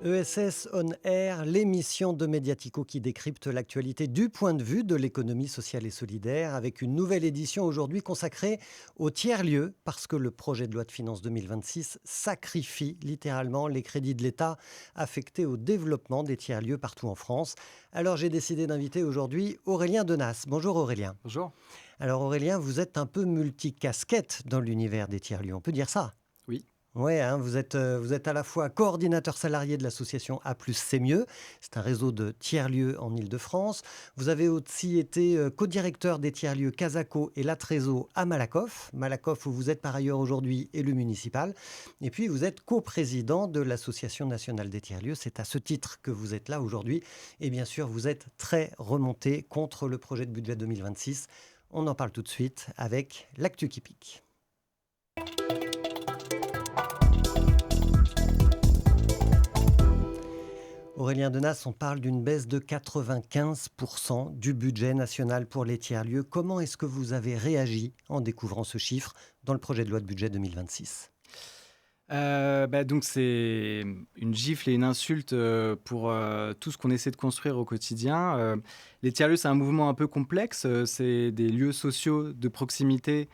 ESS On Air, l'émission de Mediatico qui décrypte l'actualité du point de vue de l'économie sociale et solidaire, avec une nouvelle édition aujourd'hui consacrée aux tiers-lieux, parce que le projet de loi de finances 2026 sacrifie littéralement les crédits de l'État affectés au développement des tiers-lieux partout en France. Alors j'ai décidé d'inviter aujourd'hui Aurélien Denas. Bonjour Aurélien. Bonjour. Alors Aurélien, vous êtes un peu multicasquette dans l'univers des tiers-lieux, on peut dire ça? Oui. Oui, vous êtes à la fois coordinateur salarié de l'association A+, c'est mieux. C'est un réseau de tiers-lieux en Île-de-France. Vous avez aussi été co-directeur des tiers-lieux Casaco et La Trésor à Malakoff. Malakoff, où vous êtes par ailleurs aujourd'hui élu municipal. Et puis, vous êtes coprésident de l'Association nationale des tiers-lieux. C'est à ce titre que vous êtes là aujourd'hui. Et bien sûr, vous êtes très remonté contre le projet de budget 2026. On en parle tout de suite avec l'actu qui pique. Aurélien Denas, on parle d'une baisse de 95% du budget national pour les tiers-lieux. Comment est-ce que vous avez réagi en découvrant ce chiffre dans le projet de loi de budget 2026? Donc c'est une gifle et une insulte, pour, tout ce qu'on essaie de construire au quotidien. Les tiers-lieux, c'est un mouvement un peu complexe, c'est des lieux sociaux de proximité,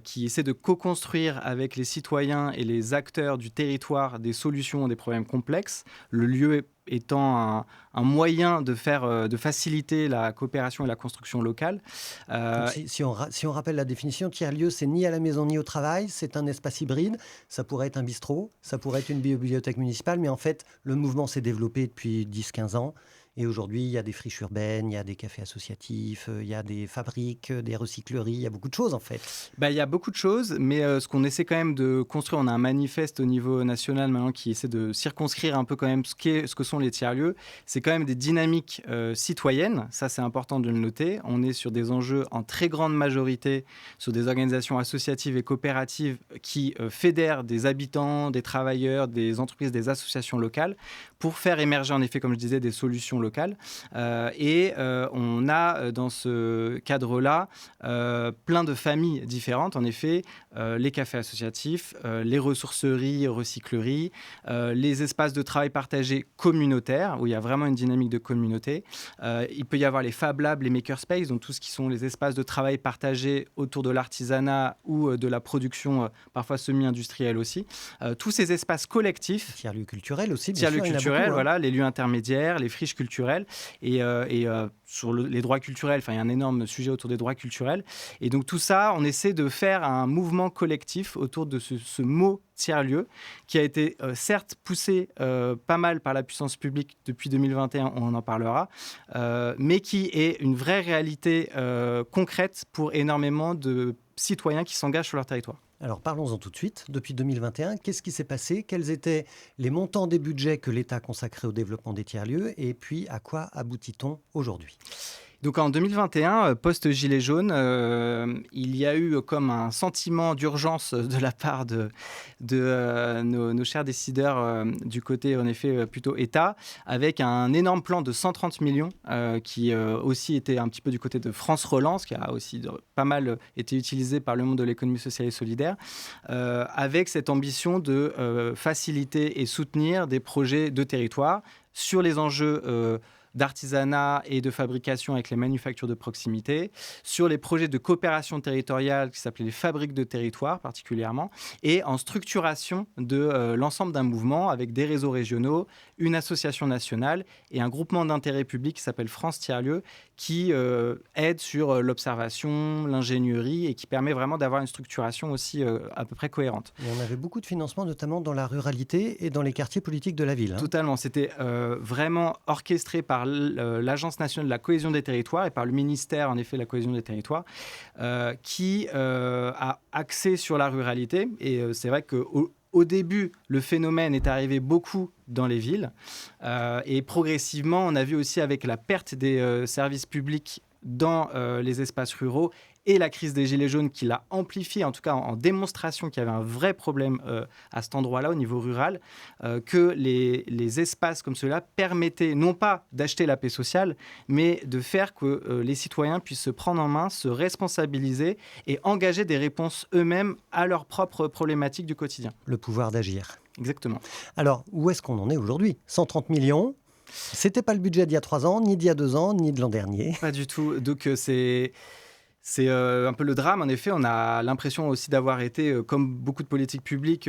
qui essaient de co-construire avec les citoyens et les acteurs du territoire des solutions à des problèmes complexes. Le lieu étant un moyen de faciliter la coopération et la construction locale. Donc Heu si on rappelle la définition, tiers-lieu, c'est ni à la maison ni au travail, c'est un espace hybride. Ça pourrait être un bistrot, ça pourrait être une bibliothèque municipale, mais en fait, le mouvement s'est développé depuis 10-15 ans. Et aujourd'hui, il y a des friches urbaines, il y a des cafés associatifs, il y a des fabriques, des recycleries, il y a beaucoup de choses en fait. Il y a beaucoup de choses, mais ce qu'on essaie quand même de construire, on a un manifeste au niveau national maintenant qui essaie de circonscrire un peu quand même ce que sont les tiers-lieux. C'est quand même des dynamiques citoyennes, ça c'est important de le noter. On est sur des enjeux en très grande majorité, sur des organisations associatives et coopératives qui fédèrent des habitants, des travailleurs, des entreprises, des associations locales pour faire émerger en effet, comme je disais, des solutions locales. On a dans ce cadre-là plein de familles différentes, en effet, les cafés associatifs, les ressourceries, recycleries, les espaces de travail partagés communautaires, où il y a vraiment une dynamique de communauté. Il peut y avoir les Fab Labs, les makerspaces, donc tout ce qui sont les espaces de travail partagés autour de l'artisanat ou de la production, parfois semi-industrielle aussi. Tous ces espaces collectifs, Tiers-lieu culturel aussi, bien tiers-lieux sûr, il y en a culturels, beaucoup, hein. voilà, les lieux intermédiaires, les friches culturelles et sur les droits culturels, il y a un énorme sujet autour des droits culturels. Et donc tout ça, on essaie de faire un mouvement collectif autour de ce mot tiers-lieu qui a été certes poussé pas mal par la puissance publique depuis 2021, on en parlera, mais qui est une vraie réalité concrète pour énormément de citoyens qui s'engagent sur leur territoire. Alors parlons-en tout de suite. Depuis 2021, qu'est-ce qui s'est passé? Quels étaient les montants des budgets que l'État consacrait au développement des tiers-lieux? Et puis, à quoi aboutit-on aujourd'hui? Donc en 2021, post-gilet jaune, il y a eu comme un sentiment d'urgence de la part de nos chers décideurs du côté, en effet, plutôt État, avec un énorme plan de 130 millions qui aussi était un petit peu du côté de France Relance, qui a aussi pas mal été utilisé par le monde de l'économie sociale et solidaire, avec cette ambition de faciliter et soutenir des projets de territoire sur les enjeux d'artisanat et de fabrication avec les manufactures de proximité, sur les projets de coopération territoriale qui s'appelaient les fabriques de territoire particulièrement, et en structuration de l'ensemble d'un mouvement avec des réseaux régionaux, une association nationale et un groupement d'intérêt public qui s'appelle France Tiers-Lieux qui aide sur l'observation, l'ingénierie et qui permet vraiment d'avoir une structuration aussi à peu près cohérente. Et on avait beaucoup de financement, notamment dans la ruralité et dans les quartiers politiques de la ville, hein. Totalement, c'était vraiment orchestré par l'Agence nationale de la cohésion des territoires et par le ministère, en effet, de la cohésion des territoires, qui a axé sur la ruralité. Et c'est vrai qu'au début, le phénomène est arrivé beaucoup dans les villes. Et progressivement, on a vu aussi avec la perte des services publics dans les espaces ruraux et la crise des Gilets jaunes qui l'a amplifié, en tout cas en démonstration qu'il y avait un vrai problème à cet endroit-là, au niveau rural, que les espaces comme ceux-là permettaient non pas d'acheter la paix sociale, mais de faire que les citoyens puissent se prendre en main, se responsabiliser et engager des réponses eux-mêmes à leurs propres problématiques du quotidien. Le pouvoir d'agir. Exactement. Alors, où est-ce qu'on en est aujourd'hui ? 130 millions, c'était pas le budget d'il y a 3 ans, ni d'il y a 2 ans, ni de l'an dernier. Pas du tout. Donc, c'est un peu le drame. En effet, on a l'impression aussi d'avoir été, comme beaucoup de politiques publiques,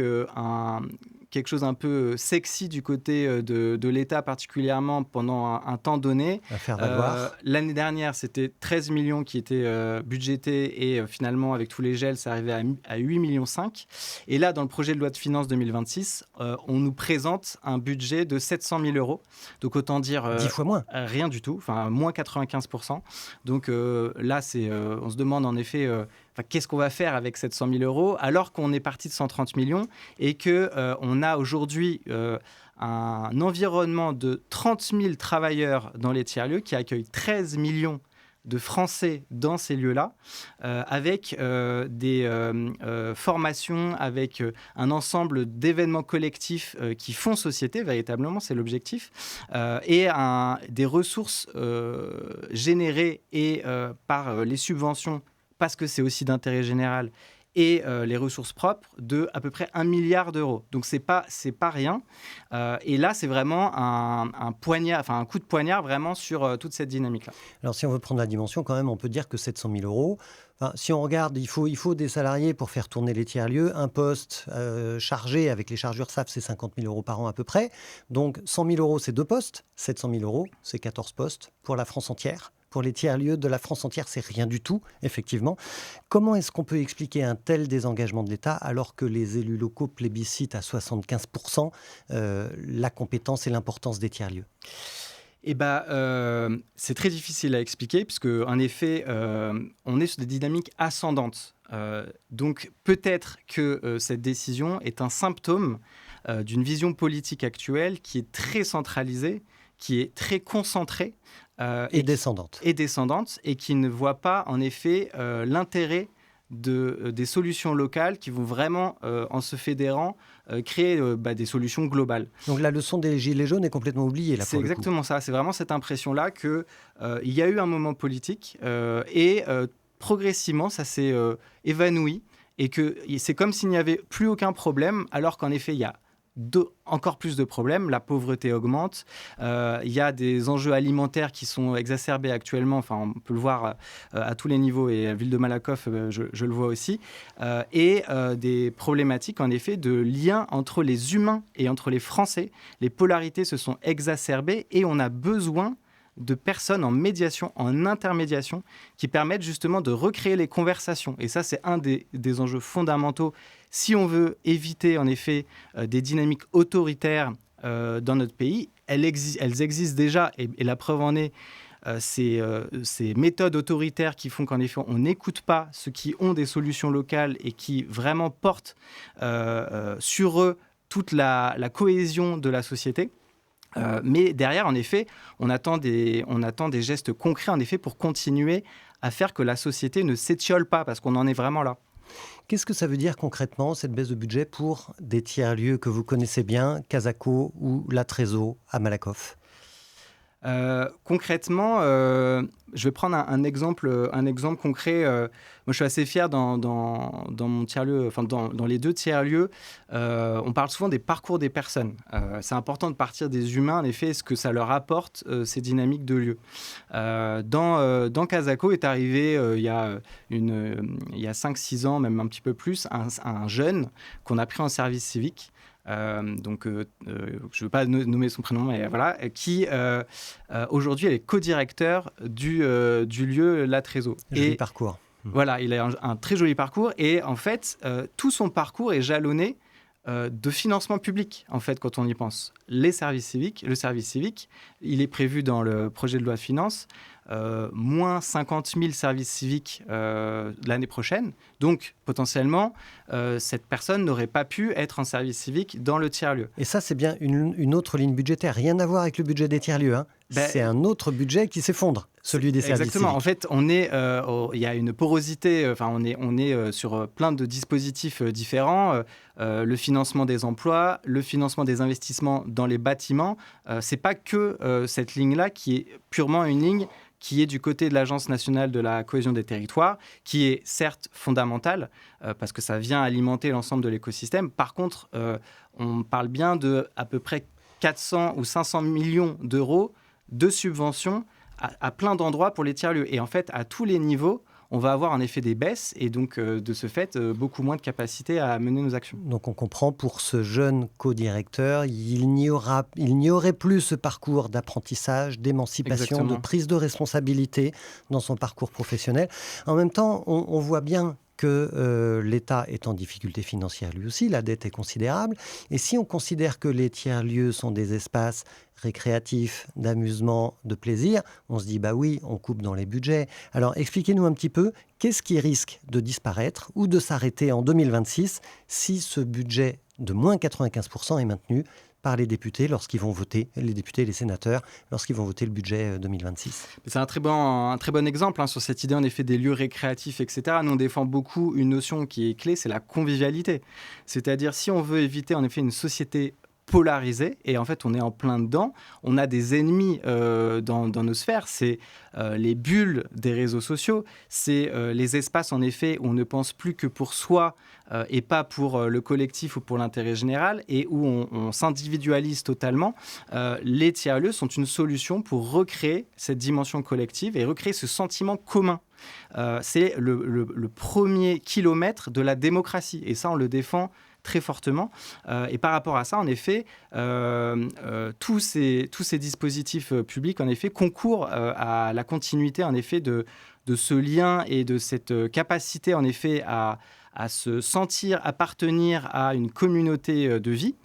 quelque chose un peu sexy du côté de l'État, particulièrement pendant un temps donné. À faire valoir. L'année dernière, c'était 13 millions qui étaient budgétés et finalement, avec tous les gels, ça arrivait à 8,5 millions. Et là, dans le projet de loi de finances 2026, on nous présente un budget de 700 000 euros. Donc, autant dire 10 fois moins. rien du tout, enfin moins 95%. Donc là, on se demande en effet qu'est-ce qu'on va faire avec 700 000 euros alors qu'on est parti de 130 millions et qu'on a aujourd'hui un environnement de 30 000 travailleurs dans les tiers-lieux qui accueillent 13 millions de Français dans ces lieux-là, avec des formations, avec un ensemble d'événements collectifs qui font société, véritablement, c'est l'objectif, et des ressources générées par les subventions, parce que c'est aussi d'intérêt général, et les ressources propres de à peu près 1 milliard d'euros. Donc c'est pas rien. Et là, c'est vraiment un coup de poignard vraiment sur toute cette dynamique-là. Alors si on veut prendre la dimension, quand même, on peut dire que 700 000 euros, si on regarde, il faut des salariés pour faire tourner les tiers-lieux. Un poste chargé avec les charges URSSAF, c'est 50 000 euros par an à peu près. Donc 100 000 euros, c'est 2 postes. 700 000 euros, c'est 14 postes pour la France entière. Pour les tiers-lieux de la France entière, c'est rien du tout, effectivement. Comment est-ce qu'on peut expliquer un tel désengagement de l'État alors que les élus locaux plébiscitent à 75% la compétence et l'importance des tiers-lieux ? C'est très difficile à expliquer puisque, en effet, on est sur des dynamiques ascendantes. Donc peut-être que cette décision est un symptôme d'une vision politique actuelle qui est très centralisée, qui est très concentrée et descendante. Et qui ne voit pas, en effet, l'intérêt des solutions locales qui vont vraiment, en se fédérant, créer des solutions globales. Donc la leçon des Gilets jaunes est complètement oubliée. Là, c'est exactement ça. C'est vraiment cette impression-là qu'il y a eu un moment politique et progressivement, ça s'est évanoui et que c'est comme s'il n'y avait plus aucun problème, alors qu'en effet, il y a encore plus de problèmes, la pauvreté augmente, il y a des enjeux alimentaires qui sont exacerbés actuellement, enfin on peut le voir à tous les niveaux et à Ville de Malakoff, je le vois aussi, et des problématiques en effet de lien entre les humains et entre les Français. Les polarités se sont exacerbées et on a besoin de personnes en médiation, en intermédiation, qui permettent justement de recréer les conversations. Et ça, c'est un des enjeux fondamentaux si on veut éviter, en effet, des dynamiques autoritaires dans notre pays. Elles existent déjà, et la preuve en est ces méthodes autoritaires qui font qu'en effet, on n'écoute pas ceux qui ont des solutions locales et qui vraiment portent sur eux toute la cohésion de la société. Mais derrière, en effet, on attend des gestes concrets, en effet, pour continuer à faire que la société ne s'étiole pas, parce qu'on en est vraiment là. Qu'est-ce que ça veut dire concrètement, cette baisse de budget, pour des tiers-lieux que vous connaissez bien, Casako ou La Trésor à Malakoff ? Concrètement, je vais prendre un exemple concret. Moi, je suis assez fier dans mon tiers-lieu, enfin dans les 2 tiers-lieux. On parle souvent des parcours des personnes. C'est important de partir des humains, en effet, ce que ça leur apporte, ces dynamiques de lieu. Dans Casako est arrivé il y a 5-6 ans, même un petit peu plus, un jeune qu'on a pris en service civique. Je ne veux pas nommer son prénom, mais voilà, qui aujourd'hui est co-directeur du lieu La Trésor. Joli parcours. Voilà, il a un très joli parcours et en fait, tout son parcours est jalonné de financement public, en fait, quand on y pense. Le service civique, il est prévu dans le projet de loi de finances, moins 50 000 services civiques l'année prochaine. Donc, potentiellement, cette personne n'aurait pas pu être en service civique dans le tiers-lieu. Et ça, c'est bien une autre ligne budgétaire. Rien à voir avec le budget des tiers-lieux. C'est un autre budget qui s'effondre. celui des services Exactement. civiques. En fait, il y a une porosité. Enfin, on est sur plein de dispositifs différents. Le financement des emplois, le financement des investissements dans les bâtiments. C'est pas que cette ligne-là qui est purement une ligne qui est du côté de l'Agence nationale de la cohésion des territoires, qui est certes fondamentale parce que ça vient alimenter l'ensemble de l'écosystème. Par contre, on parle bien de à peu près 400 ou 500 millions d'euros de subventions à plein d'endroits pour les tiers-lieux. Et en fait, à tous les niveaux, on va avoir en effet des baisses et donc, de ce fait, beaucoup moins de capacité à mener nos actions. Donc on comprend, pour ce jeune co-directeur, il n'y aurait plus ce parcours d'apprentissage, d'émancipation, de Exactement. prise de responsabilité dans son parcours professionnel. En même temps, on voit bien que l'État est en difficulté financière lui aussi, la dette est considérable. Et si on considère que les tiers-lieux sont des espaces récréatifs, d'amusement, de plaisir, on se dit, bah oui, on coupe dans les budgets. Alors expliquez-nous un petit peu, qu'est-ce qui risque de disparaître ou de s'arrêter en 2026 si ce budget de moins 95% est maintenu par les députés lorsqu'ils vont voter, les députés et les sénateurs, lorsqu'ils vont voter le budget 2026. C'est un très bon exemple sur cette idée en effet des lieux récréatifs, etc. Nous, on défend beaucoup une notion qui est clé, c'est la convivialité. C'est-à-dire, si on veut éviter en effet une société polarisée, et en fait on est en plein dedans, on a des ennemis dans nos sphères, c'est les bulles des réseaux sociaux, c'est les espaces en effet où on ne pense plus que pour soi et pas pour le collectif ou pour l'intérêt général, et où on s'individualise totalement. Les tiers-lieux sont une solution pour recréer cette dimension collective et recréer ce sentiment commun. C'est le premier kilomètre de la démocratie, et ça on le défend très fortement. Et par rapport à ça, en effet, tous ces dispositifs publics, en effet, concourent à la continuité, en effet, de ce lien et de cette capacité, en effet, à se sentir appartenir à une communauté de vie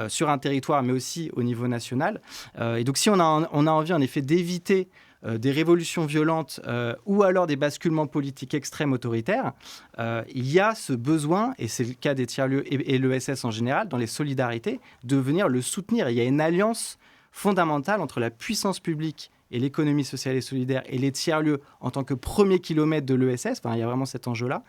sur un territoire, mais aussi au niveau national. Et donc, si on a envie, en effet, d'éviter des révolutions violentes ou alors des basculements politiques extrêmes autoritaires, il y a ce besoin, et c'est le cas des tiers-lieux et l'ESS en général, dans les solidarités, de venir le soutenir. Il y a une alliance fondamentale entre la puissance publique et l'économie sociale et solidaire et les tiers-lieux en tant que premier kilomètre de l'ESS, il y a vraiment cet enjeu-là,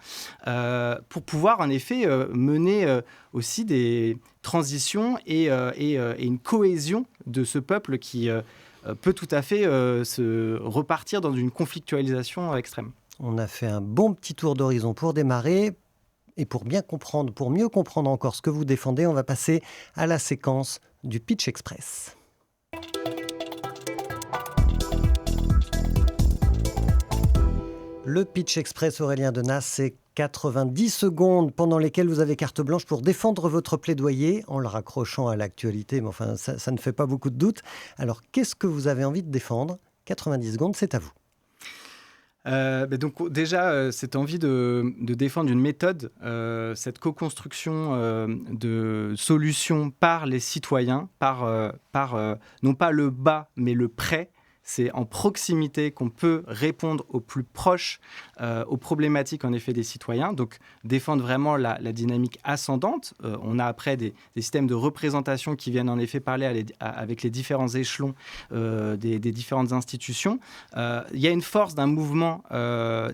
pour pouvoir en effet mener aussi des transitions et une cohésion de ce peuple qui peut tout à fait se repartir dans une conflictualisation extrême. On a fait un bon petit tour d'horizon pour démarrer. Et pour mieux comprendre encore ce que vous défendez, on va passer à la séquence du Pitch Express. Le Pitch Express, Aurélien Denas, c'est 90 secondes pendant lesquelles vous avez carte blanche pour défendre votre plaidoyer en le raccrochant à l'actualité. Mais enfin, ça ne fait pas beaucoup de doute. Alors, qu'est-ce que vous avez envie de défendre ? 90 secondes, c'est à vous. Donc déjà, cette envie de défendre une méthode, cette co-construction de solutions par les citoyens, par non pas le bas, mais le près. C'est en proximité qu'on peut répondre au plus proche aux problématiques en effet des citoyens. Donc défendre vraiment la dynamique ascendante. On a après des systèmes de représentation qui viennent en effet parler avec les différents échelons des différentes institutions. Il y a une force d'un mouvement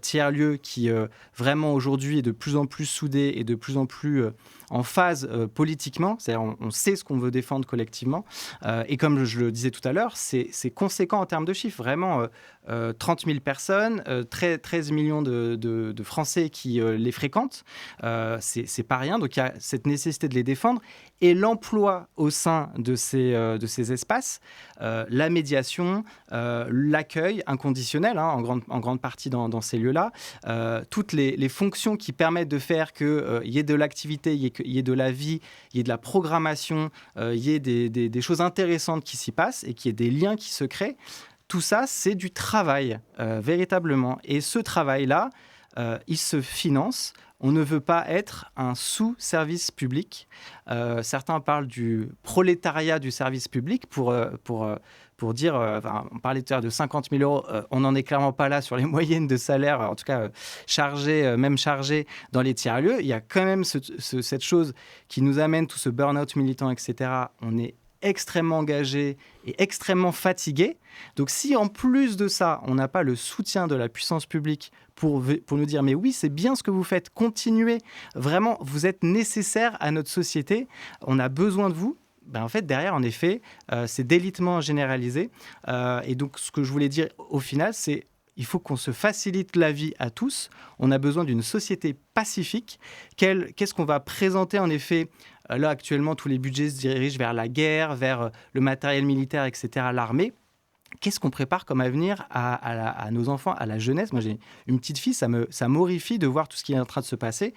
tiers-lieu qui vraiment aujourd'hui est de plus en plus soudé et de plus en plus en phase politiquement, c'est-à-dire on sait ce qu'on veut défendre collectivement, et comme je le disais tout à l'heure, c'est conséquent en termes de chiffres, vraiment 30 000 personnes, 13 millions de Français qui les fréquentent, c'est pas rien, donc il y a cette nécessité de les défendre, et l'emploi au sein de ces espaces, la médiation, l'accueil inconditionnel, en grande partie dans ces lieux-là, toutes les fonctions qui permettent de faire qu'il y ait de l'activité, il y ait de la vie, il y ait de la programmation, il y ait des choses intéressantes qui s'y passent et qu'il y ait des liens qui se créent. Tout ça, c'est du travail, véritablement. Et ce travail-là, il se finance. On ne veut pas être un sous-service public. Certains parlent du prolétariat du service public pour dire, on parlait tout à l'heure de 50 000 euros, on n'en est clairement pas là sur les moyennes de salaire, en tout cas même chargé dans les tiers-lieux. Il y a quand même cette chose qui nous amène tout ce burn-out militant, etc. On est extrêmement engagés et extrêmement fatigués. Donc si en plus de ça, on n'a pas le soutien de la puissance publique pour nous dire « mais oui, c'est bien ce que vous faites, continuez, vraiment, vous êtes nécessaire à notre société, on a besoin de vous », en fait, derrière, en effet, c'est délitement généralisé. Et donc, ce que je voulais dire au final, c'est il faut qu'on se facilite la vie à tous. On a besoin d'une société pacifique. Qu'est-ce qu'on va présenter, en effet? Là, actuellement, tous les budgets se dirigent vers la guerre, vers le matériel militaire, etc., l'armée. Qu'est-ce qu'on prépare comme avenir à nos enfants, à la jeunesse? Moi, j'ai une petite fille, ça m'horrifie de voir tout ce qui est en train de se passer.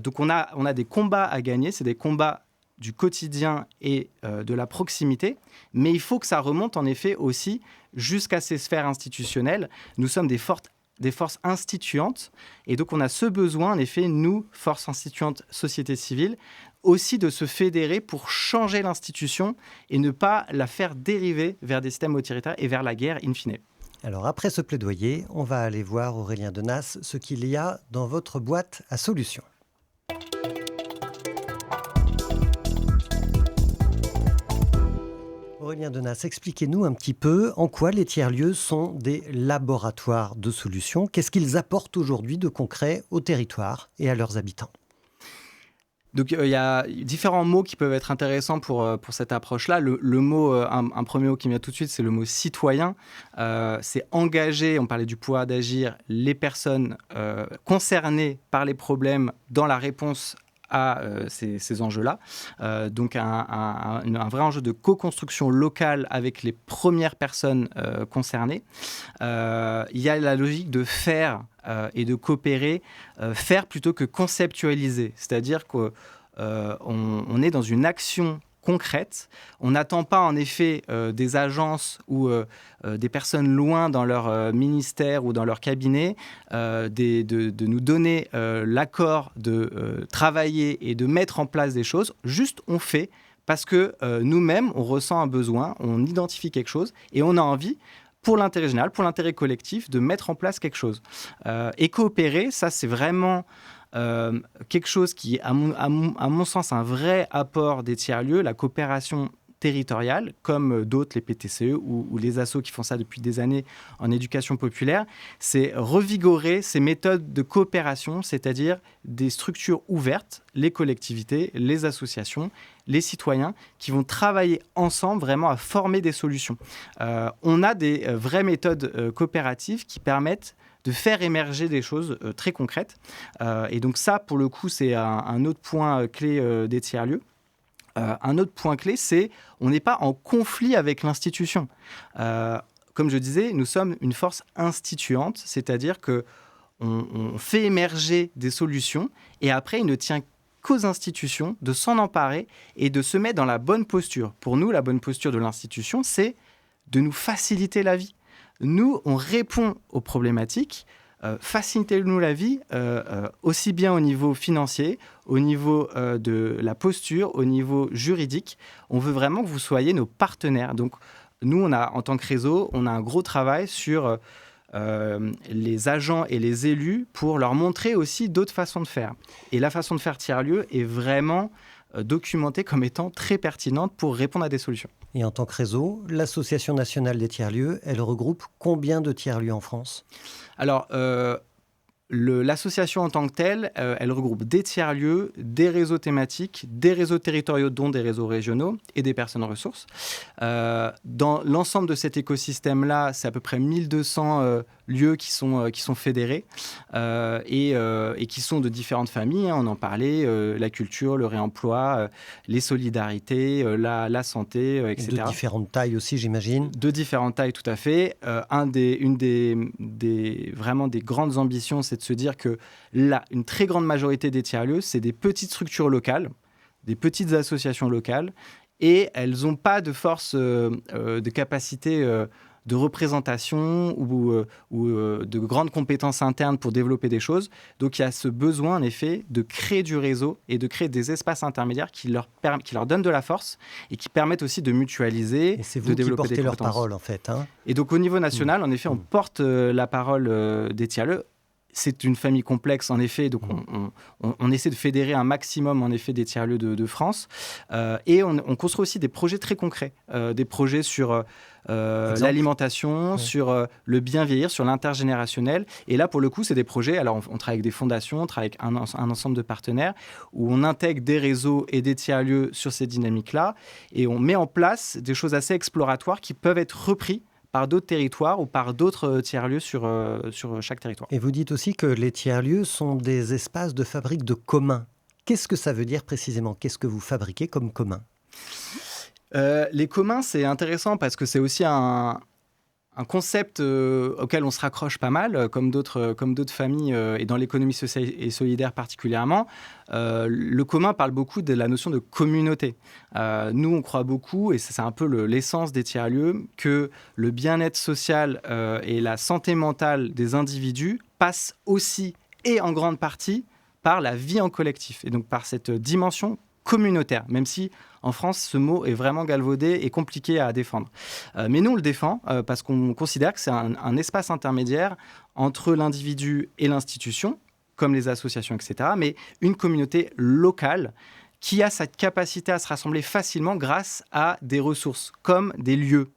Donc, on a des combats à gagner. C'est des combats du quotidien et de la proximité, mais il faut que ça remonte en effet aussi jusqu'à ces sphères institutionnelles. Nous sommes des forces instituantes, et donc on a ce besoin, en effet, nous, forces instituantes, société civile, aussi de se fédérer pour changer l'institution et ne pas la faire dériver vers des systèmes autoritaires et vers la guerre in fine. Alors après ce plaidoyer, on va aller voir, Aurélien Denas, ce qu'il y a dans votre boîte à solutions. Aurélien Denas, expliquez-nous un petit peu en quoi les tiers-lieux sont des laboratoires de solutions. Qu'est-ce qu'ils apportent aujourd'hui de concret au territoire et à leurs habitants? Donc, il y a différents mots qui peuvent être intéressants pour cette approche-là. Le mot, un premier mot qui me vient tout de suite, c'est le mot citoyen. C'est engager, on parlait du pouvoir d'agir, les personnes concernées par les problèmes dans la réponse à ces enjeux-là. Donc un vrai enjeu de co-construction locale avec les premières personnes concernées. Il y a la logique de faire et de coopérer, faire plutôt que conceptualiser. C'est-à-dire qu'on est dans une action concrète. On n'attend pas en effet des agences ou des personnes loin dans leur ministère ou dans leur cabinet de nous donner l'accord de travailler et de mettre en place des choses. Juste on fait parce que nous-mêmes on ressent un besoin, on identifie quelque chose et on a envie pour l'intérêt général, pour l'intérêt collectif, de mettre en place quelque chose. Et coopérer, ça c'est vraiment quelque chose qui est, à mon sens, un vrai apport des tiers-lieux, la coopération territoriale, comme d'autres, les PTCE ou les assos qui font ça depuis des années en éducation populaire, c'est revigorer ces méthodes de coopération, c'est-à-dire des structures ouvertes, les collectivités, les associations, les citoyens, qui vont travailler ensemble vraiment à former des solutions. On a des vraies méthodes coopératives qui permettent de faire émerger des choses très concrètes. Et donc ça, pour le coup, c'est un autre point clé des tiers-lieux. Un autre point clé, c'est on n'est pas en conflit avec l'institution. Comme je disais, nous sommes une force instituante, c'est-à-dire qu'on fait émerger des solutions et après, il ne tient qu'aux institutions de s'en emparer et de se mettre dans la bonne posture. Pour nous, la bonne posture de l'institution, c'est de nous faciliter la vie. Nous, on répond aux problématiques, facilitez-nous la vie, aussi bien au niveau financier, au niveau de la posture, au niveau juridique. On veut vraiment que vous soyez nos partenaires. Donc, nous, en tant que réseau, on a un gros travail sur les agents et les élus pour leur montrer aussi d'autres façons de faire. Et la façon de faire tiers-lieu est vraiment documentée comme étant très pertinente pour répondre à des solutions. Et en tant que réseau, l'Association nationale des tiers-lieux, elle regroupe combien de tiers-lieux en France? Alors, l'association en tant que telle, elle regroupe des tiers-lieux, des réseaux thématiques, des réseaux territoriaux, dont des réseaux régionaux et des personnes ressources. Dans l'ensemble de cet écosystème-là, c'est à peu près 1200 lieux qui sont fédérés et qui sont de différentes familles. On en parlait, la culture, le réemploi, les solidarités, la santé, etc. De différentes tailles aussi, j'imagine. De différentes tailles, tout à fait. Une des vraiment des grandes ambitions, c'est de se dire que une très grande majorité des tiers-lieux, c'est des petites structures locales, des petites associations locales, et elles n'ont pas de force, de capacité de représentation ou de grandes compétences internes pour développer des choses. Donc il y a ce besoin, en effet, de créer du réseau et de créer des espaces intermédiaires qui leur donnent de la force et qui permettent aussi de mutualiser, et c'est de vous qui développer portez des leur compétences. parole, en fait. Hein. Et donc au niveau national, en effet, on porte la parole des tiers-lieux. c'est une famille complexe, en effet, donc on essaie de fédérer un maximum, en effet, des tiers-lieux de France. Et on construit aussi des projets très concrets, des projets sur l'alimentation, sur le bien vieillir, sur l'intergénérationnel. Et là, pour le coup, c'est des projets, alors on travaille avec des fondations, on travaille avec un ensemble de partenaires, où on intègre des réseaux et des tiers-lieux sur ces dynamiques-là, et on met en place des choses assez exploratoires qui peuvent être repris par d'autres territoires ou par d'autres tiers-lieux sur chaque territoire. Et vous dites aussi que les tiers-lieux sont des espaces de fabrique de commun. Qu'est-ce que ça veut dire précisément? Qu'est-ce que vous fabriquez comme commun? Les communs, c'est intéressant parce que c'est aussi un concept auquel on se raccroche pas mal, comme d'autres familles, et dans l'économie sociale et solidaire particulièrement. Le commun parle beaucoup de la notion de communauté. Nous, on croit beaucoup, et c'est un peu l'essence des tiers-lieux, que le bien-être social et la santé mentale des individus passent aussi, et en grande partie, par la vie en collectif, et donc par cette dimension communautaire, même si en France, ce mot est vraiment galvaudé et compliqué à défendre. Mais nous, on le défend parce qu'on considère que c'est un espace intermédiaire entre l'individu et l'institution, comme les associations, etc., mais une communauté locale qui a cette capacité à se rassembler facilement grâce à des ressources, comme des lieux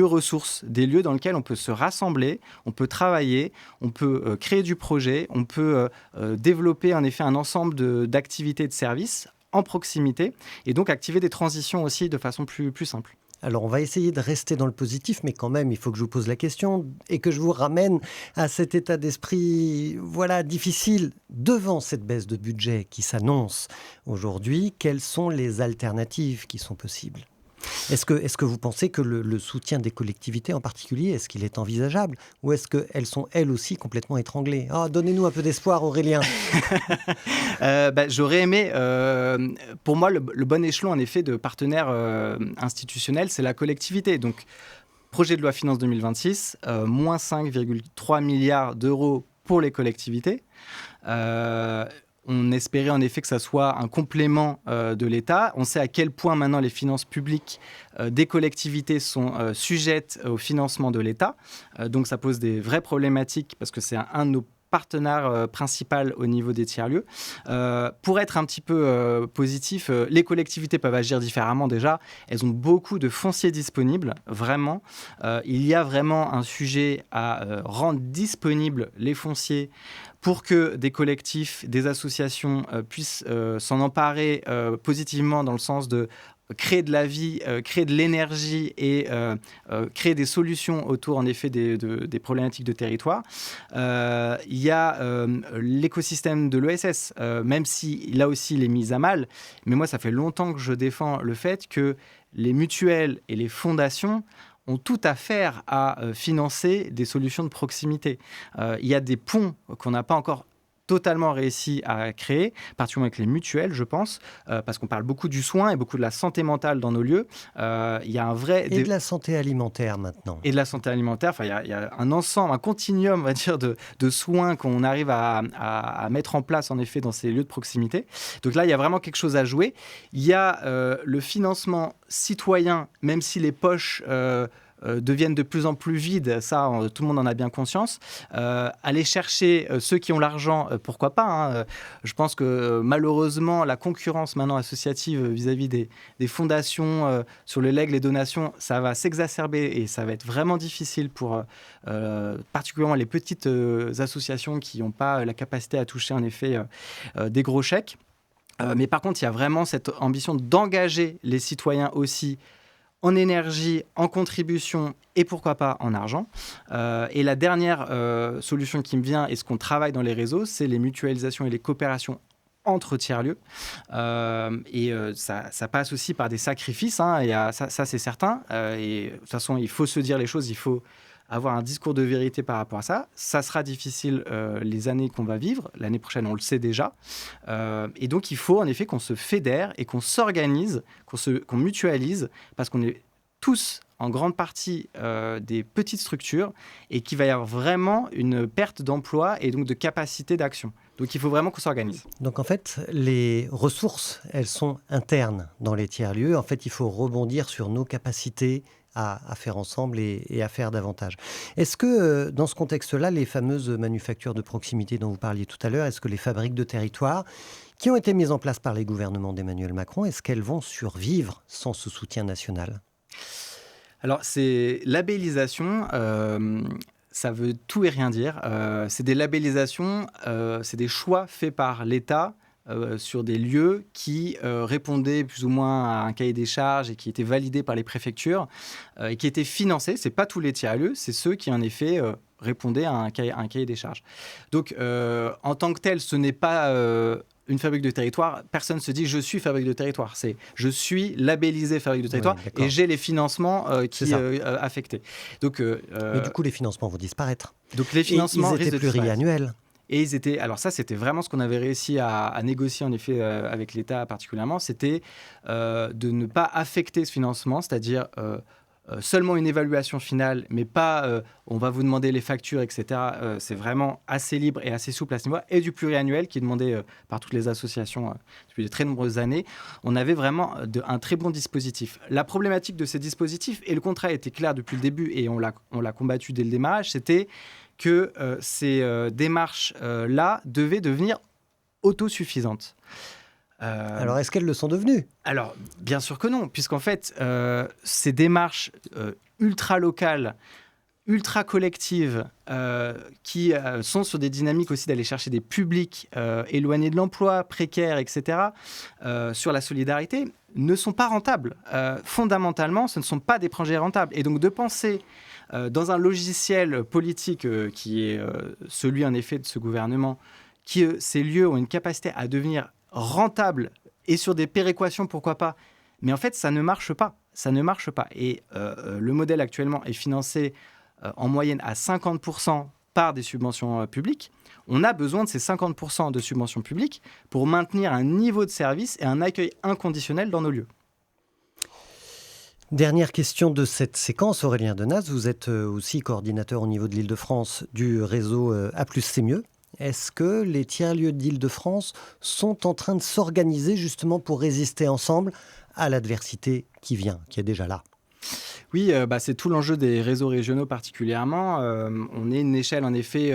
ressources, des lieux dans lesquels on peut se rassembler, on peut travailler, on peut créer du projet, on peut développer en effet un ensemble d'activités et de services en proximité, et donc activer des transitions aussi de façon plus simple. Alors, on va essayer de rester dans le positif, mais quand même, il faut que je vous pose la question et que je vous ramène à cet état d'esprit, difficile. Devant cette baisse de budget qui s'annonce aujourd'hui, quelles sont les alternatives qui sont possibles ? Est-ce que vous pensez que le soutien des collectivités en particulier, est-ce qu'il est envisageable? Ou est-ce qu'elles sont elles aussi complètement étranglées? Donnez-nous un peu d'espoir, Aurélien. J'aurais aimé, pour moi, le bon échelon en effet de partenaires institutionnels, c'est la collectivité. Donc, projet de loi finance 2026, moins 5,3 milliards d'euros pour les collectivités. On espérait en effet que ça soit un complément de l'État. On sait à quel point maintenant les finances publiques des collectivités sont sujettes au financement de l'État. Donc ça pose des vraies problématiques parce que c'est un de nos partenaire principal au niveau des tiers-lieux. Pour être un petit peu positif, les collectivités peuvent agir différemment déjà. Elles ont beaucoup de foncier disponible, vraiment. Il y a vraiment un sujet à rendre disponibles les fonciers pour que des collectifs, des associations puissent s'en emparer positivement dans le sens de créer de la vie, créer de l'énergie et créer des solutions autour, en effet, des problématiques de territoire. Il y a l'écosystème de l'ESS, même si là aussi il est mis à mal. Mais moi, ça fait longtemps que je défends le fait que les mutuelles et les fondations ont tout à faire à financer des solutions de proximité. Il y a des ponts qu'on n'a pas encore totalement réussi à créer, particulièrement avec les mutuelles, je pense, parce qu'on parle beaucoup du soin et beaucoup de la santé mentale dans nos lieux. Il y a un vrai... Et de la santé alimentaire maintenant. Et de la santé alimentaire. Enfin, il y a un ensemble, un continuum, on va dire, de soins qu'on arrive à mettre en place, en effet, dans ces lieux de proximité. Donc là, il y a vraiment quelque chose à jouer. Il y a le financement citoyen, même si les poches... deviennent de plus en plus vides, ça, tout le monde en a bien conscience. Aller chercher ceux qui ont l'argent, pourquoi pas, hein. Je pense que malheureusement, la concurrence maintenant associative vis-à-vis des fondations sur le legs, les donations, ça va s'exacerber et ça va être vraiment difficile pour particulièrement les petites associations qui n'ont pas la capacité à toucher en effet des gros chèques. Mais par contre, il y a vraiment cette ambition d'engager les citoyens aussi en énergie, en contribution et pourquoi pas en argent. Et la dernière solution qui me vient et ce qu'on travaille dans les réseaux, c'est les mutualisations et les coopérations entre tiers-lieux. Ça passe aussi par des sacrifices, hein, et ça c'est certain. Et de toute façon, il faut se dire les choses, il faut avoir un discours de vérité par rapport à ça. Ça sera difficile les années qu'on va vivre. L'année prochaine, on le sait déjà. Et donc, il faut en effet qu'on se fédère et qu'on s'organise, qu'on mutualise, parce qu'on est tous en grande partie des petites structures et qu'il va y avoir vraiment une perte d'emploi et donc de capacité d'action. Donc, il faut vraiment qu'on s'organise. Donc, en fait, les ressources, elles sont internes dans les tiers-lieux. En fait, il faut rebondir sur nos capacités à faire ensemble et à faire davantage. Est-ce que, dans ce contexte-là, les fameuses manufactures de proximité dont vous parliez tout à l'heure, est-ce que les fabriques de territoire qui ont été mises en place par les gouvernements d'Emmanuel Macron, est-ce qu'elles vont survivre sans ce soutien national? Alors, ces labellisations, ça veut tout et rien dire. C'est des labellisations, c'est des choix faits par l'État sur des lieux qui répondaient plus ou moins à un cahier des charges et qui étaient validés par les préfectures et qui étaient financés. Ce n'est pas tous les tiers-lieux, c'est ceux qui en effet répondaient à un cahier des charges. Donc, en tant que tel, ce n'est pas une fabrique de territoire. Personne ne se dit je suis fabrique de territoire. C'est je suis labellisé fabrique de territoire et j'ai les financements affectés. Donc, mais du coup, les financements vont disparaître. Donc les financements ils étaient pluriannuels. Et ils étaient, alors ça, c'était vraiment ce qu'on avait réussi à négocier en effet avec l'État particulièrement, c'était de ne pas affecter ce financement, c'est-à-dire seulement une évaluation finale, mais pas on va vous demander les factures, etc. C'est vraiment assez libre et assez souple à ce niveau, et du pluriannuel qui est demandé par toutes les associations depuis de très nombreuses années. On avait vraiment un très bon dispositif. La problématique de ces dispositifs, et le contrat était clair depuis le début et on l'a combattu dès le démarrage, c'était que ces démarches-là devaient devenir autosuffisantes. Alors, est-ce qu'elles le sont devenues? Alors, bien sûr que non, puisqu'en fait, ces démarches ultra-locales, ultra-collectives, qui sont sur des dynamiques aussi d'aller chercher des publics éloignés de l'emploi, précaires, etc., sur la solidarité, ne sont pas rentables. Fondamentalement, ce ne sont pas des projets rentables. Et donc, de penser dans un logiciel politique qui est celui, en effet, de ce gouvernement, que ces lieux ont une capacité à devenir rentables et sur des péréquations, pourquoi pas. Mais en fait, ça ne marche pas. Ça ne marche pas. Et le modèle actuellement est financé en moyenne à 50% par des subventions publiques. On a besoin de ces 50% de subventions publiques pour maintenir un niveau de service et un accueil inconditionnel dans nos lieux. Dernière question de cette séquence, Aurélien Denas, vous êtes aussi coordinateur au niveau de l'Île-de-France du réseau A+, c'est mieux. Est-ce que les tiers-lieux d'Île-de-France sont en train de s'organiser justement pour résister ensemble à l'adversité qui vient, qui est déjà là? Oui, c'est tout l'enjeu des réseaux régionaux particulièrement. On est une échelle en effet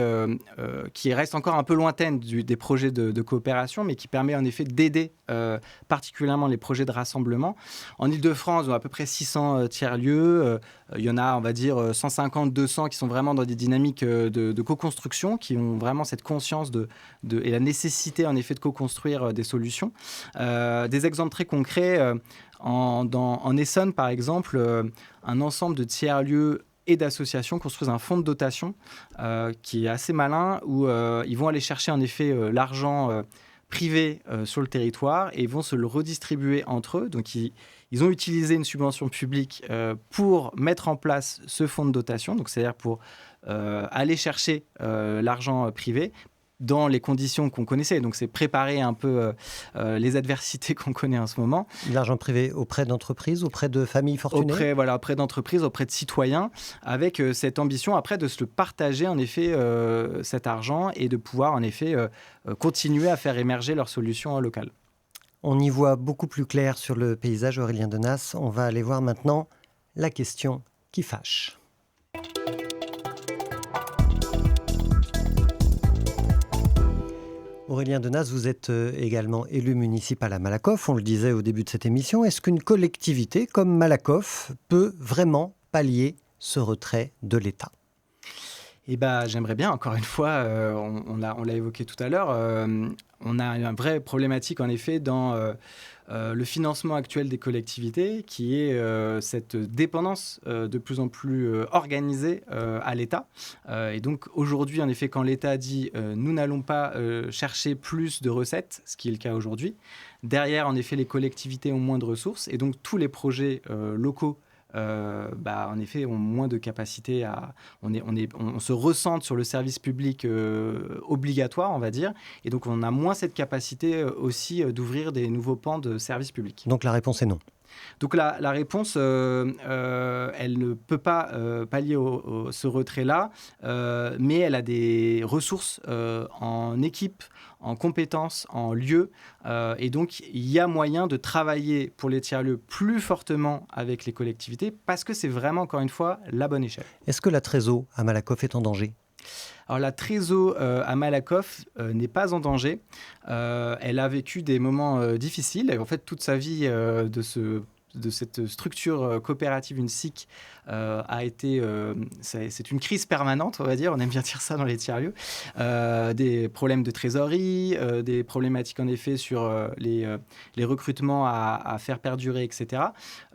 qui reste encore un peu lointaine des projets de coopération, mais qui permet en effet d'aider particulièrement les projets de rassemblement. En Île-de-France, on a à peu près 600 tiers-lieux. Il y en a, on va dire, 150, 200 qui sont vraiment dans des dynamiques de co-construction, qui ont vraiment cette conscience et la nécessité en effet de co-construire des solutions. Des exemples très concrets. En Essonne, par exemple, un ensemble de tiers-lieux et d'associations construisent un fonds de dotation qui est assez malin, où ils vont aller chercher en effet l'argent privé sur le territoire et vont se le redistribuer entre eux. Donc, ils ont utilisé une subvention publique pour mettre en place ce fonds de dotation, donc c'est-à-dire pour aller chercher l'argent privé dans les conditions qu'on connaissait. Donc, c'est préparer un peu les adversités qu'on connaît en ce moment. L'argent privé auprès d'entreprises, auprès de familles fortunées? Auprès d'entreprises, auprès de citoyens, avec cette ambition après de se le partager, en effet, cet argent et de pouvoir, en effet, continuer à faire émerger leurs solutions locales. On y voit beaucoup plus clair sur le paysage, Aurélien Denas. On va aller voir maintenant la question qui fâche. Aurélien Denas, vous êtes également élu municipal à Malakoff, on le disait au début de cette émission. Est-ce qu'une collectivité comme Malakoff peut vraiment pallier ce retrait de l'État? J'aimerais bien, encore une fois, on l'a évoqué tout à l'heure, on a une vraie problématique en effet dans le financement actuel des collectivités, qui est cette dépendance de plus en plus organisée à l'État. Et donc aujourd'hui, en effet, quand l'État dit nous n'allons pas chercher plus de recettes, ce qui est le cas aujourd'hui, derrière, en effet, les collectivités ont moins de ressources et donc tous les projets locaux en effet, ont moins de capacité on se ressente sur le service public obligatoire, on va dire, et donc on a moins cette capacité aussi d'ouvrir des nouveaux pans de services publics. Donc la réponse est non. Donc la réponse, elle ne peut pas pallier ce retrait-là, mais elle a des ressources en équipe, en compétences, en lieu. Et donc, il y a moyen de travailler pour les tiers-lieux plus fortement avec les collectivités parce que c'est vraiment, encore une fois, la bonne échelle. Est-ce que la Trésor à Malakoff est en danger ? Alors la Trésor à Malakoff n'est pas en danger. Elle a vécu des moments difficiles. Et en fait, toute sa vie de cette structure coopérative, une SIC, a été... c'est une crise permanente, on va dire. On aime bien dire ça dans les tiers-lieux. Des problèmes de trésorerie, des problématiques en effet sur les recrutements à faire perdurer, etc.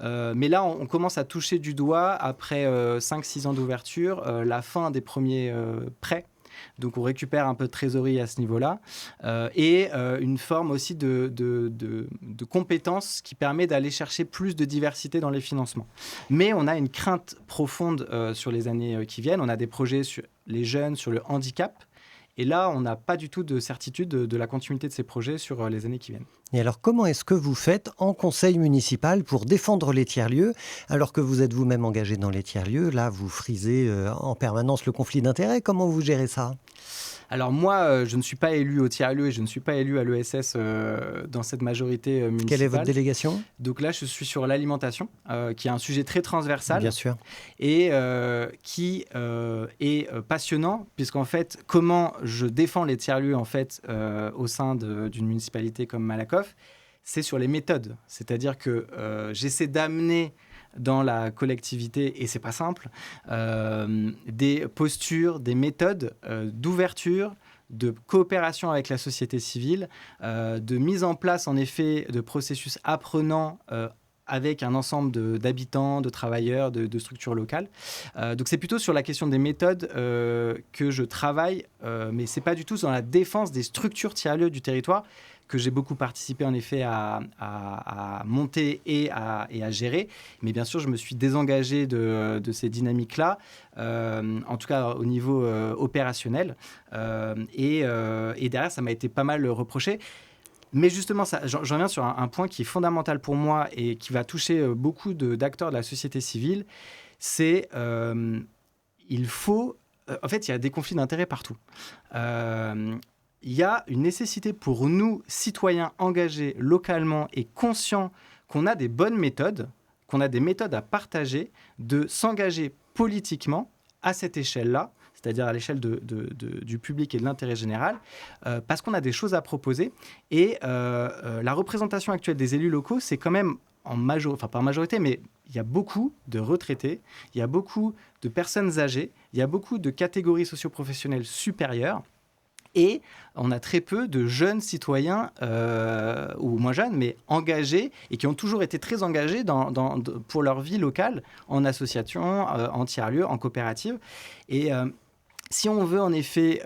Mais là, on commence à toucher du doigt, après 5-6 ans d'ouverture, la fin des premiers prêts. Donc on récupère un peu de trésorerie à ce niveau-là et une forme aussi de compétence qui permet d'aller chercher plus de diversité dans les financements. Mais on a une crainte profonde sur les années qui viennent. On a des projets sur les jeunes, sur le handicap. Et là, on n'a pas du tout de certitude de la continuité de ces projets sur les années qui viennent. Et alors, comment est-ce que vous faites en conseil municipal pour défendre les tiers-lieux, alors que vous êtes vous-même engagé dans les tiers-lieux? Là, vous frisez en permanence le conflit d'intérêts. Comment vous gérez ça? Alors moi, je ne suis pas élu au tiers-lieu et je ne suis pas élu à l'ESS dans cette majorité municipale. Quelle est votre délégation? Donc là, je suis sur l'alimentation, qui est un sujet très transversal. Bien sûr. Et qui est passionnant, puisqu'en fait, comment je défends les tiers-lieux en fait, au sein d'une municipalité comme Malakoff, c'est sur les méthodes. C'est-à-dire que j'essaie d'amener dans la collectivité, et c'est pas simple, des postures, des méthodes d'ouverture, de coopération avec la société civile, de mise en place en effet de processus apprenants avec un ensemble d'habitants, de travailleurs, de structures locales. Donc c'est plutôt sur la question des méthodes que je travaille, mais c'est pas du tout dans la défense des structures tiers-lieux du territoire que j'ai beaucoup participé en effet à monter et à gérer. Mais bien sûr, je me suis désengagé de ces dynamiques-là, en tout cas au niveau opérationnel. Et derrière, ça m'a été pas mal reproché. Mais justement, j'en reviens sur un point qui est fondamental pour moi et qui va toucher beaucoup d'acteurs de la société civile, c'est il faut... en fait, il y a des conflits d'intérêts partout. Il y a une nécessité pour nous, citoyens engagés localement et conscients qu'on a des bonnes méthodes, qu'on a des méthodes à partager, de s'engager politiquement à cette échelle-là, c'est-à-dire à l'échelle du public et de l'intérêt général, parce qu'on a des choses à proposer. Et la représentation actuelle des élus locaux, c'est quand même pas en majorité, mais il y a beaucoup de retraités, il y a beaucoup de personnes âgées, il y a beaucoup de catégories socio-professionnelles supérieures. Et on a très peu de jeunes citoyens, ou moins jeunes, mais engagés, et qui ont toujours été très engagés pour leur vie locale, en association, en tiers-lieu, en coopérative. Et si on veut en effet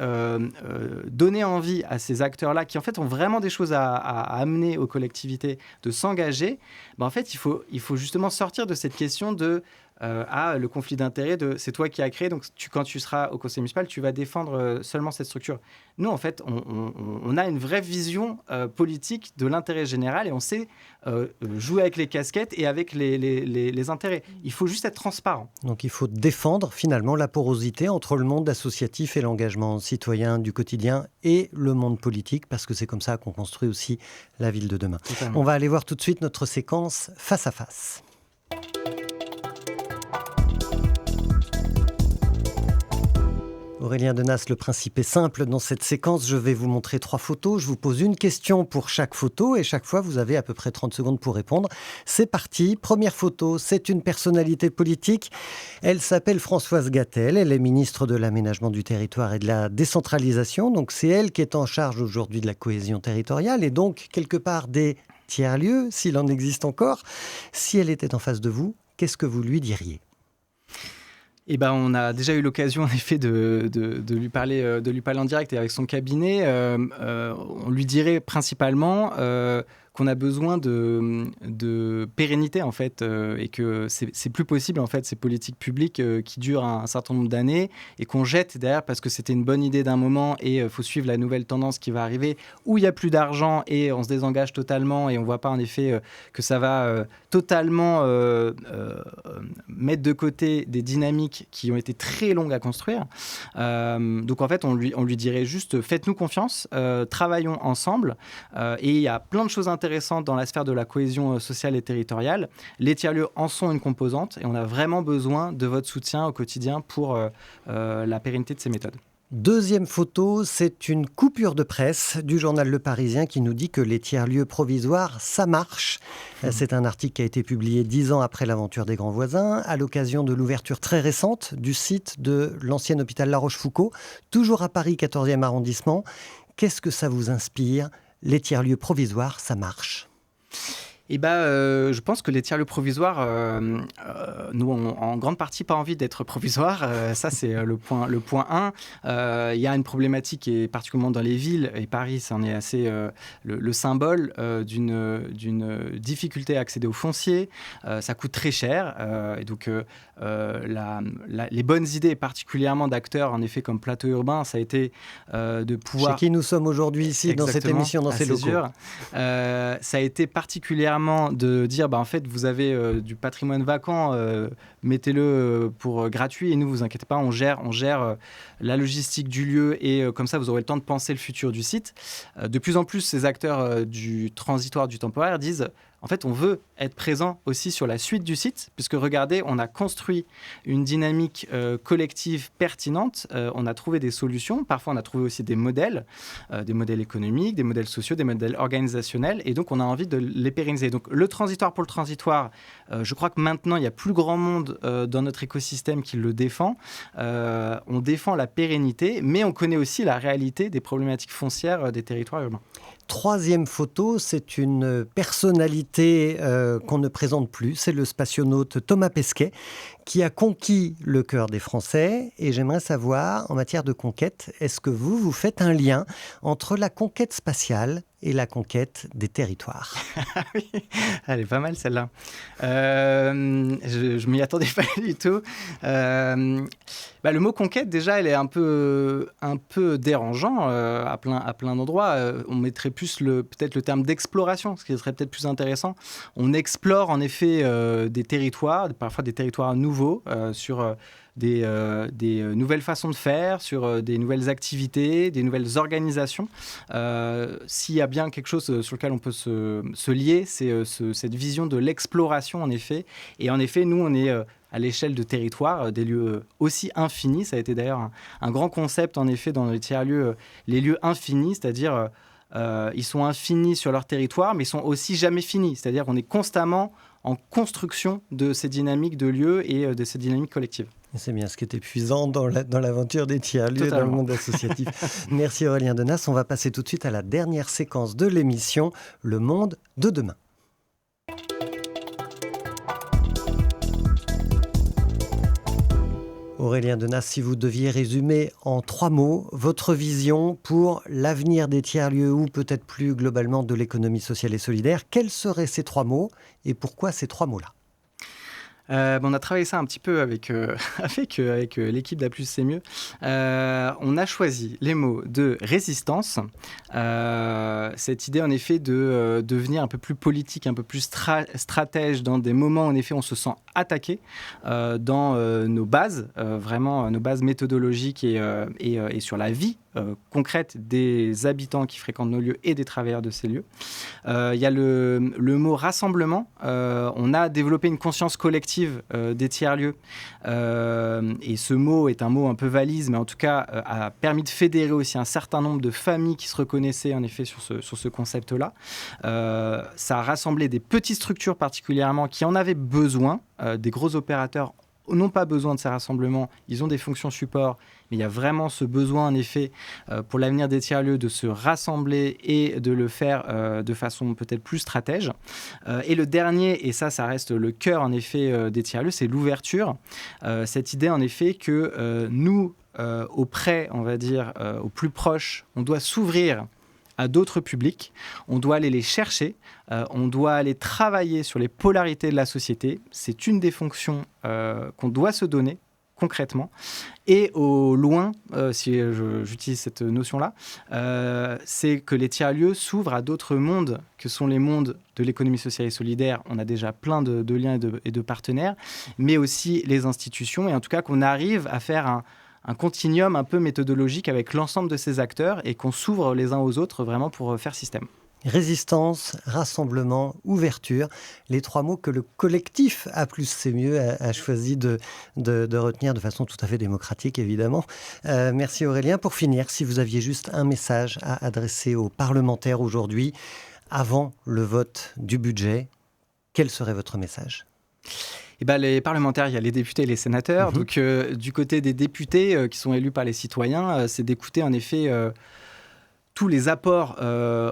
donner envie à ces acteurs-là, qui en fait ont vraiment des choses à amener aux collectivités, de s'engager, en fait, il faut justement sortir de cette question de le conflit d'intérêts, c'est toi qui as créé, donc quand tu seras au conseil municipal, tu vas défendre seulement cette structure. Nous, en fait, on a une vraie vision politique de l'intérêt général et on sait jouer avec les casquettes et avec les intérêts. Il faut juste être transparent. Donc il faut défendre finalement la porosité entre le monde associatif et l'engagement citoyen du quotidien et le monde politique, parce que c'est comme ça qu'on construit aussi la ville de demain. Totalement. On va aller voir tout de suite notre séquence face à face. Aurélien Denas, le principe est simple. Dans cette séquence, je vais vous montrer 3 photos. Je vous pose une question pour chaque photo et chaque fois, vous avez à peu près 30 secondes pour répondre. C'est parti. Première photo, c'est une personnalité politique. Elle s'appelle Françoise Gatel. Elle est ministre de l'Aménagement du territoire et de la décentralisation. Donc, c'est elle qui est en charge aujourd'hui de la cohésion territoriale et donc, quelque part, des tiers-lieux, s'il en existe encore. Si elle était en face de vous, qu'est-ce que vous lui diriez ? Eh ben, on a déjà eu l'occasion en effet de lui parler en direct et avec son cabinet. On lui dirait principalement qu'on a besoin de pérennité en fait, et que c'est plus possible en fait ces politiques publiques qui durent un certain nombre d'années et qu'on jette derrière parce que c'était une bonne idée d'un moment et faut suivre la nouvelle tendance qui va arriver où il y a plus d'argent et on se désengage totalement et on voit pas en effet que ça va totalement mettre de côté des dynamiques qui ont été très longues à construire. Donc en fait on lui dirait juste faites-nous confiance, travaillons ensemble, et il y a plein de choses intéressantes dans la sphère de la cohésion sociale et territoriale. Les tiers-lieux en sont une composante et on a vraiment besoin de votre soutien au quotidien pour la pérennité de ces méthodes. Deuxième photo, c'est une coupure de presse du journal Le Parisien qui nous dit que les tiers-lieux provisoires, ça marche. C'est un article qui a été publié 10 ans après l'aventure des Grands Voisins, à l'occasion de l'ouverture très récente du site de l'ancien hôpital La Rochefoucauld, toujours à Paris, 14e arrondissement. Qu'est-ce que ça vous inspire ? Les tiers-lieux provisoires, ça marche. Eh ben, je pense que les tiers-lieux provisoires, nous, en grande partie pas envie d'être provisoires. Ça, c'est le point 1. Il y a une problématique qui est particulièrement dans les villes, et Paris, c'en est assez le symbole d'une difficulté à accéder au foncier. Ça coûte très cher. Et donc, les bonnes idées, particulièrement d'acteurs, en effet, comme Plateau Urbain, ça a été de pouvoir... Chez qui nous sommes aujourd'hui ici, dans cette émission, dans ces locaux. Ça a été particulièrement de dire en fait vous avez du patrimoine vacant, mettez-le pour gratuit et nous vous inquiétez pas, on gère la logistique du lieu et comme ça vous aurez le temps de penser le futur du site. De plus en plus ces acteurs du transitoire, du temporaire disent en fait, on veut être présent aussi sur la suite du site, puisque regardez, on a construit une dynamique collective pertinente. On a trouvé des solutions. Parfois, on a trouvé aussi des modèles économiques, des modèles sociaux, des modèles organisationnels. Et donc, on a envie de les pérenniser. Donc, le transitoire pour le transitoire, je crois que maintenant, il y a plus grand monde dans notre écosystème qui le défend. On défend la pérennité, mais on connaît aussi la réalité des problématiques foncières des territoires urbains. Troisième photo, c'est une personnalité qu'on ne présente plus. C'est le spationaute Thomas Pesquet qui a conquis le cœur des Français. Et j'aimerais savoir, en matière de conquête, est-ce que vous faites un lien entre la conquête spatiale et la conquête des territoires? Oui, elle est pas mal celle-là. Je m'y attendais pas du tout. Le mot conquête, déjà, elle est un peu dérangeant à plein d'endroits. On mettrait plus peut-être le terme d'exploration, ce qui serait peut-être plus intéressant. On explore en effet des territoires, parfois des territoires nouveaux, sur des nouvelles façons de faire, sur des nouvelles activités, des nouvelles organisations. S'il y a bien quelque chose sur lequel on peut se lier, c'est cette vision de l'exploration, en effet. Et en effet, nous, on est à l'échelle de territoires, des lieux aussi infinis. Ça a été d'ailleurs un grand concept, en effet, dans les tiers-lieux, les lieux infinis, c'est-à-dire ils sont infinis sur leur territoire, mais ils sont aussi jamais finis. C'est-à-dire qu'on est constamment en construction de ces dynamiques de lieux et de ces dynamiques collectives. C'est bien ce qui est épuisant dans l'aventure des tiers-lieux, dans le monde associatif. Merci Aurélien Denas. On va passer tout de suite à la dernière séquence de l'émission, Le Monde de demain. Aurélien Denas, si vous deviez résumer en 3 mots votre vision pour l'avenir des tiers-lieux ou peut-être plus globalement de l'économie sociale et solidaire, quels seraient ces 3 mots et pourquoi ces 3 mots-là ? On a travaillé ça un petit peu avec l'équipe d'A+, c'est mieux. On a choisi les mots de résistance, cette idée en effet de devenir un peu plus politique, un peu plus stratège dans des moments en effet on se sent attaqué dans nos bases, vraiment nos bases méthodologiques et sur la vie concrète des habitants qui fréquentent nos lieux et des travailleurs de ces lieux. Il y a le mot rassemblement. On a développé une conscience collective des tiers-lieux. Et ce mot est un mot un peu valise, mais en tout cas a permis de fédérer aussi un certain nombre de familles qui se reconnaissaient en effet sur ce concept-là. Ça a rassemblé des petites structures particulièrement qui en avaient besoin. Des gros opérateurs n'ont pas besoin de ces rassemblements, ils ont des fonctions support, mais il y a vraiment ce besoin en effet pour l'avenir des tiers-lieux de se rassembler et de le faire de façon peut-être plus stratège. Et le dernier, et ça reste le cœur en effet des tiers-lieux, c'est l'ouverture. Cette idée en effet que nous, auprès, on va dire, au plus proche, on doit s'ouvrir à d'autres publics, on doit aller les chercher, on doit aller travailler sur les polarités de la société. C'est une des fonctions qu'on doit se donner concrètement. Et au loin, si j'utilise cette notion-là, c'est que les tiers-lieux s'ouvrent à d'autres mondes que sont les mondes de l'économie sociale et solidaire. On a déjà plein de liens et de partenaires, mais aussi les institutions, et en tout cas qu'on arrive à faire un continuum un peu méthodologique avec l'ensemble de ces acteurs et qu'on s'ouvre les uns aux autres vraiment pour faire système. Résistance, rassemblement, ouverture, les 3 mots que le collectif A plus c'est mieux a choisi de retenir de façon tout à fait démocratique, évidemment. Merci Aurélien. Pour finir, si vous aviez juste un message à adresser aux parlementaires aujourd'hui, avant le vote du budget, quel serait votre message ? Les parlementaires, il y a les députés et les sénateurs. Donc, du côté des députés qui sont élus par les citoyens, c'est d'écouter en effet tous les apports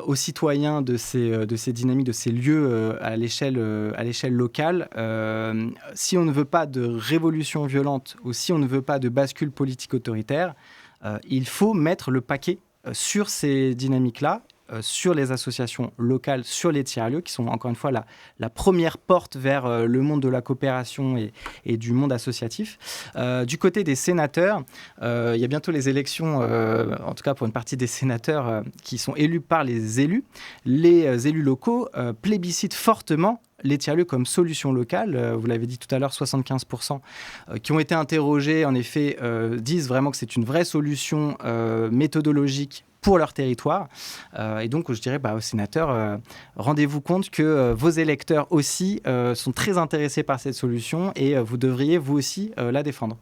aux citoyens de ces dynamiques, de ces lieux à l'échelle locale. Si on ne veut pas de révolution violente ou si on ne veut pas de bascule politique autoritaire, il faut mettre le paquet sur ces dynamiques-là, sur les associations locales, sur les tiers-lieux, qui sont encore une fois la première porte vers le monde de la coopération et du monde associatif. Du côté des sénateurs, il y a bientôt les élections, en tout cas pour une partie des sénateurs qui sont élus par les élus. Les élus locaux plébiscitent fortement les tiers-lieux comme solution locale. Vous l'avez dit tout à l'heure, 75% qui ont été interrogés, en effet, disent vraiment que c'est une vraie solution méthodologique pour leur territoire. Et donc, je dirais aux sénateurs, rendez-vous compte que vos électeurs aussi sont très intéressés par cette solution et vous devriez, vous aussi, la défendre.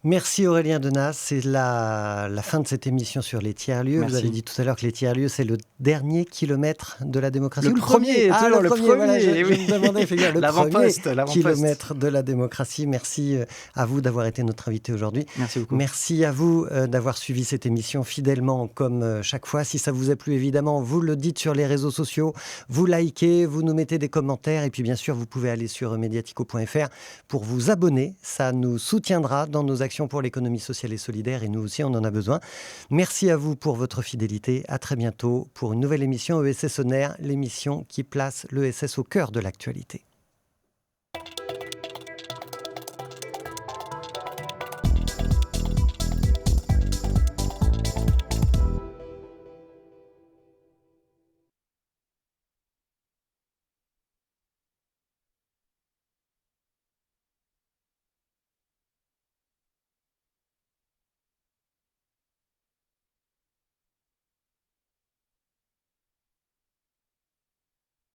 Merci Aurélien Denas, c'est la fin de cette émission sur les tiers-lieux. Merci. Vous avez dit tout à l'heure que les tiers-lieux, c'est le dernier kilomètre de la démocratie. Le premier, le premier, voilà, je me demandais, le l'avant-poste. premier kilomètre de la démocratie. Merci à vous d'avoir été notre invité aujourd'hui. Merci beaucoup. Merci à vous d'avoir suivi cette émission fidèlement comme chaque fois. Si ça vous a plu, évidemment, vous le dites sur les réseaux sociaux, vous likez, vous nous mettez des commentaires et puis bien sûr, vous pouvez aller sur mediatico.fr pour vous abonner. Ça nous soutiendra dans nos actions pour l'économie sociale et solidaire et nous aussi, on en a besoin. Merci à vous pour votre fidélité. À très bientôt pour une nouvelle émission ESS On Air, l'émission qui place l'ESS au cœur de l'actualité.